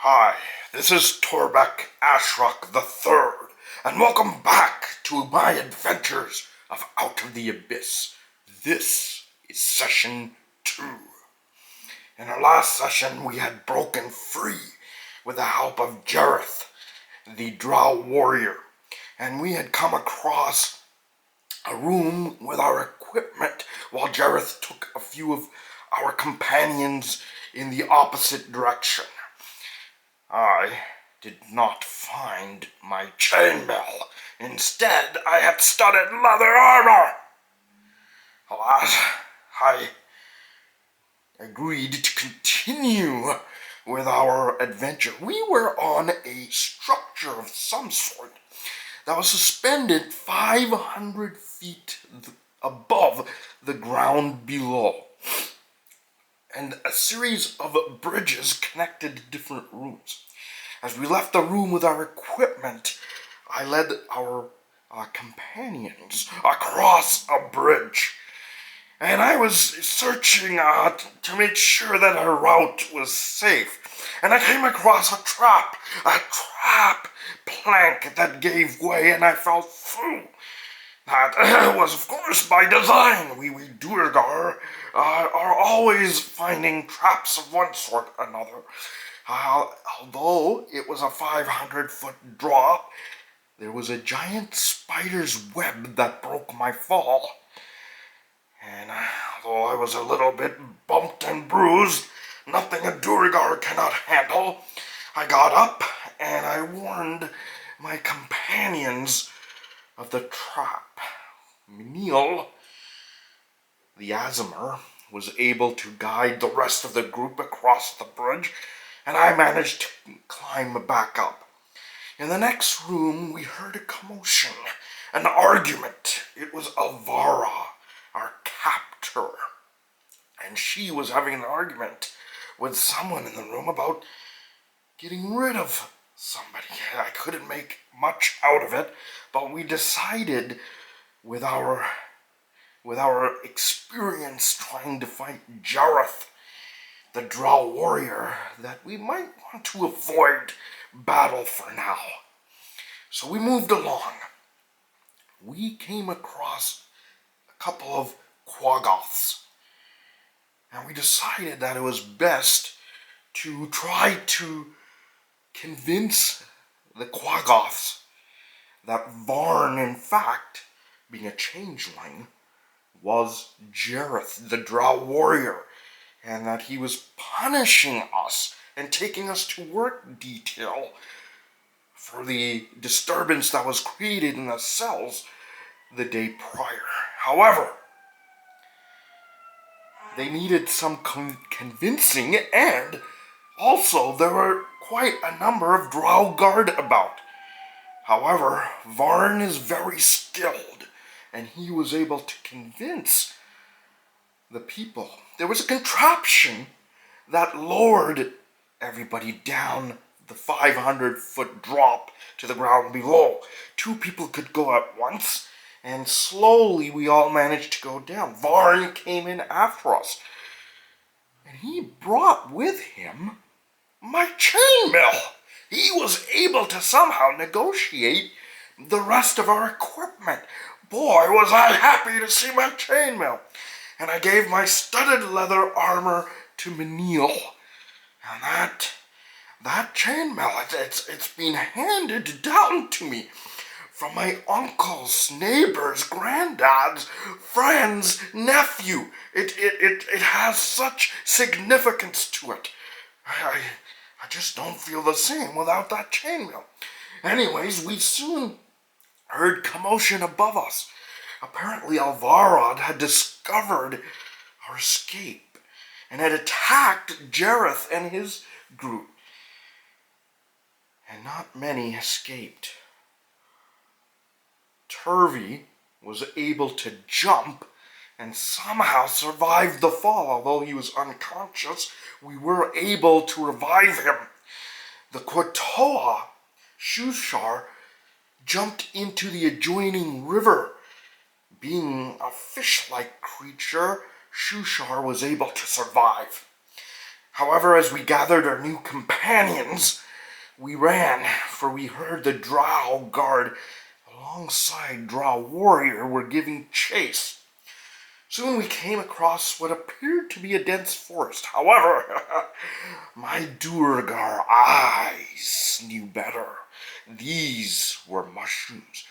Hi, this is Torbeck Ashrock III, and welcome back to my adventures of Out of the Abyss. This is Session 2. In our last session, we had broken free with the help of Jareth, the Drow warrior, and we had come across a room with our equipment while Jareth took a few of our companions in the opposite direction. I did not find my chainmail. Instead, I had studded leather armor. Alas, I agreed to continue with our adventure. We were on a structure of some sort that was suspended 500 feet above the ground below, and a series of bridges connected different rooms. As we left the room with our equipment, I led our companions across a bridge, and I was searching to make sure that our route was safe. And I came across a trap plank that gave way, and I fell through. That was, of course, by design. We Duergar are always finding traps of one sort or another. Although it was a 500-foot drop, there was a giant spider's web that broke my fall. And although I was a little bit bumped and bruised, nothing a Duergar cannot handle, I got up and I warned my companions of the trap. Miniel, the Aasimar, was able to guide the rest of the group across the bridge, and I managed to climb back up. In the next room, we heard a commotion, an argument. It was Alvara, our captor, and she was having an argument with someone in the room about getting rid of somebody. I couldn't make much out of it, but we decided with our experience trying to fight Jareth, the Drow warrior, that we might want to avoid battle for now. So we moved along. We came across a couple of Quaggoths, and we decided that it was best to try to convince the Quaggoths that Varn, in fact, being a changeling, was Jareth, the Drow warrior, and that he was punishing us and taking us to work detail for the disturbance that was created in the cells the day prior. However, they needed some convincing, and also there were quite a number of Drow guard about. However, Varn is very skilled, and he was able to convince the people. There was a contraption that lowered everybody down the 500-foot drop to the ground below. 2 people could go at once, and slowly we all managed to go down. Varn came in after us, and he brought with him my chainmail. He was able to somehow negotiate the rest of our equipment. Boy, was I happy to see my chainmail. And I gave my studded leather armor to Miniel. And that chainmail, it's been handed down to me from my uncles, neighbors, granddads, friends, nephew. It has such significance to it. I just don't feel the same without that chainmail. Anyways, we soon heard commotion above us. Apparently Alvarad had discovered our escape and had attacked Jareth and his group. And not many escaped. Thri was able to jump and somehow survived the fall. Although he was unconscious, we were able to revive him. The Quatoa, Shushar, jumped into the adjoining river. Being a fish-like creature, Shushar was able to survive. However, as we gathered our new companions, we ran, for we heard the drow guard alongside drow warrior were giving chase. Soon we came across what appeared to be a dense forest. However, my Duergar eyes knew better. These were mushrooms.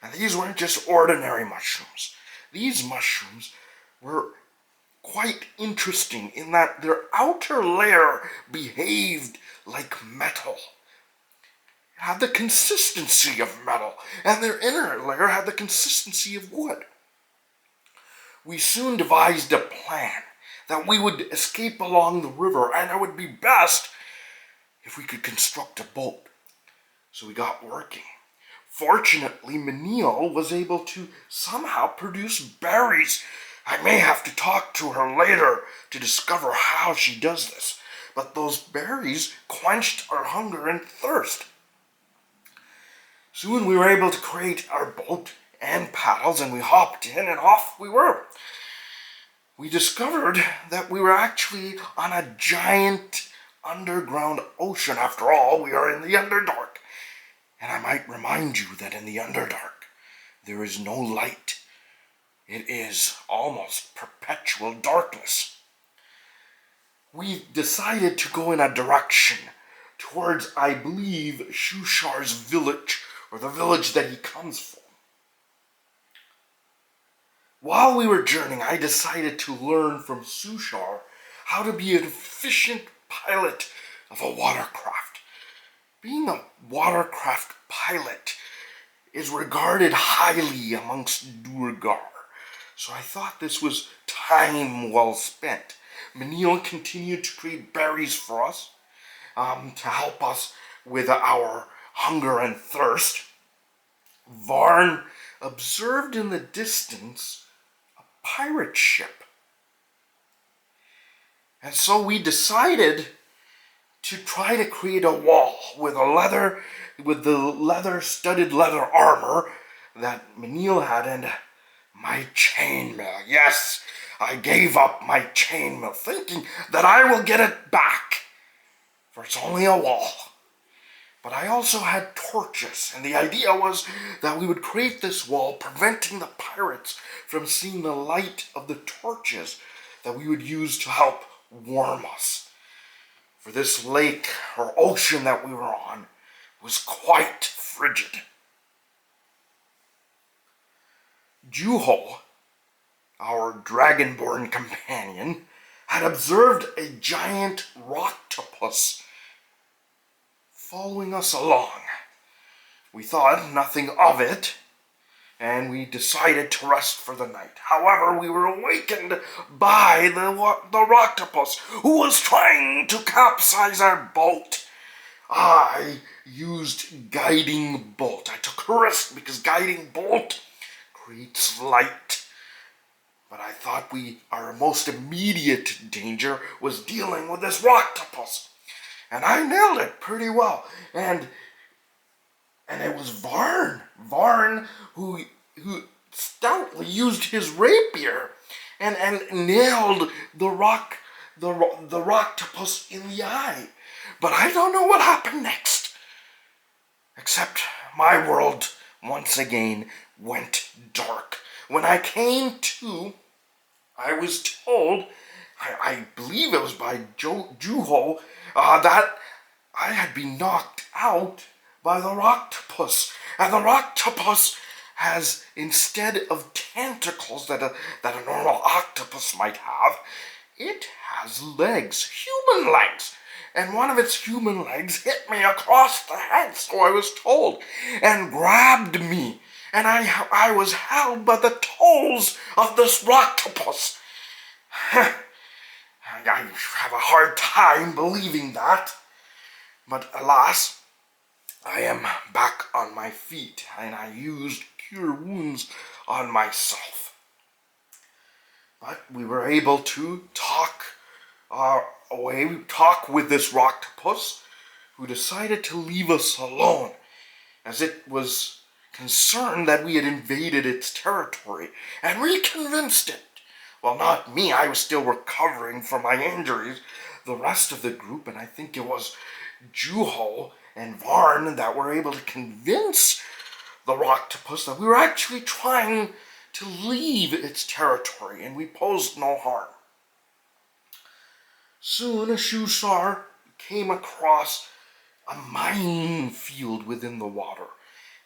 And these weren't just ordinary mushrooms. These mushrooms were quite interesting in that their outer layer behaved like metal. It had the consistency of metal, and their inner layer had the consistency of wood. We soon devised a plan that we would escape along the river, and it would be best if we could construct a boat. So we got working. Fortunately, Miniel was able to somehow produce berries. I may have to talk to her later to discover how she does this, but those berries quenched our hunger and thirst. Soon we were able to create our boat and paddles, and we hopped in and off we were. We discovered that we were actually on a giant underground ocean. After all, we are in the Underdark. And I might remind you that in the Underdark, there is no light. It is almost perpetual darkness. We decided to go in a direction towards, I believe, Shushar's village, or the village that he comes from. While we were journeying, I decided to learn from Sushar how to be an efficient pilot of a watercraft. Being a watercraft pilot is regarded highly amongst Duergar, so I thought this was time well spent. Miniel continued to create berries for us to help us with our hunger and thirst. Varn observed in the distance pirate ship. And so we decided to try to create a wall with the studded leather armor that Miniel had and my chainmail. Yes, I gave up my chainmail, thinking that I will get it back, for it's only a wall. But I also had torches, and the idea was that we would create this wall, preventing the pirates from seeing the light of the torches that we would use to help warm us. For this lake, or ocean that we were on, was quite frigid. Juho, our Dragonborn companion, had observed a giant rocktopus following us along. We thought nothing of it, and we decided to rest for the night. However, we were awakened by the rocktopus, who was trying to capsize our boat. I used guiding bolt. I took a risk because guiding bolt creates light. But I thought our most immediate danger was dealing with this rocktopus. And I nailed it pretty well. And it was Varn. Varn who stoutly used his rapier and nailed the rocktopus in the eye. But I don't know what happened next. Except my world once again went dark. When I came to, I was told, I believe it was by Juho, that I had been knocked out by the rocktopus. And the rocktopus has, instead of tentacles that a normal octopus might have, it has legs, human legs. And one of its human legs hit me across the head, so I was told, and grabbed me. And I was held by the toes of this rocktopus. I have a hard time believing that. But alas, I am back on my feet, and I used cure wounds on myself. But we were able to talk with this rocktopus, who decided to leave us alone, as it was concerned that we had invaded its territory, and we convinced it. Well, not me, I was still recovering from my injuries, the rest of the group, and I think it was Juho and Varn that were able to convince the Rocktopus that we were actually trying to leave its territory, and we posed no harm. Soon Shushar came across a minefield within the water,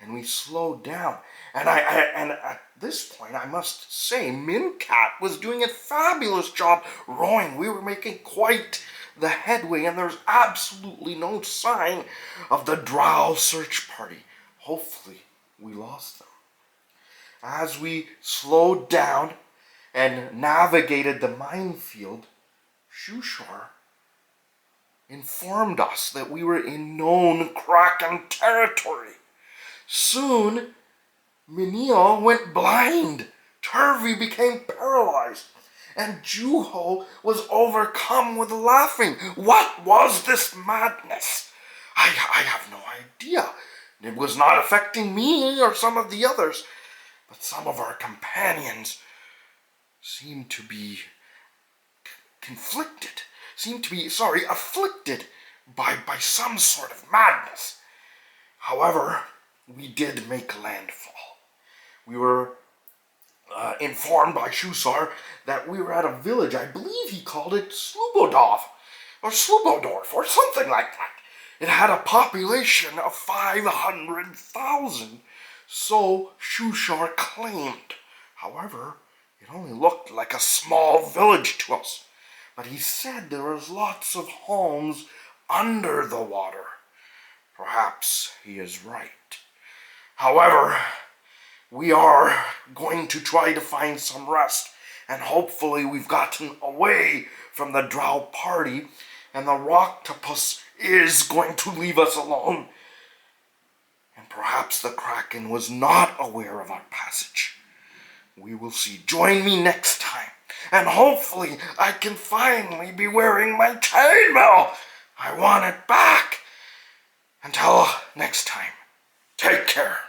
and we slowed down. And at this point, I must say, Mincat was doing a fabulous job rowing. We were making quite the headway, and there's absolutely no sign of the Drow search party. Hopefully, we lost them. As we slowed down and navigated the minefield, Shushar informed us that we were in known Kraken territory. Soon, Miniel went blind, Thri became paralyzed, and Juho was overcome with laughing. What was this madness? I have no idea. It was not affecting me or some of the others, but some of our companions seemed to be afflicted by some sort of madness. However, we did make landfall. We were informed by Shusar that we were at a village. I believe he called it Slubodov or Slubodorf or something like that. It had a population of 500,000, so Shushar claimed. However, it only looked like a small village to us. But he said there was lots of homes under the water. Perhaps he is right. However, we are going to try to find some rest, and hopefully we've gotten away from the Drow party, and the Rocktopus is going to leave us alone. And perhaps the Kraken was not aware of our passage. We will see. Join me next time, and hopefully I can finally be wearing my chainmail. I want it back. Until next time, take care.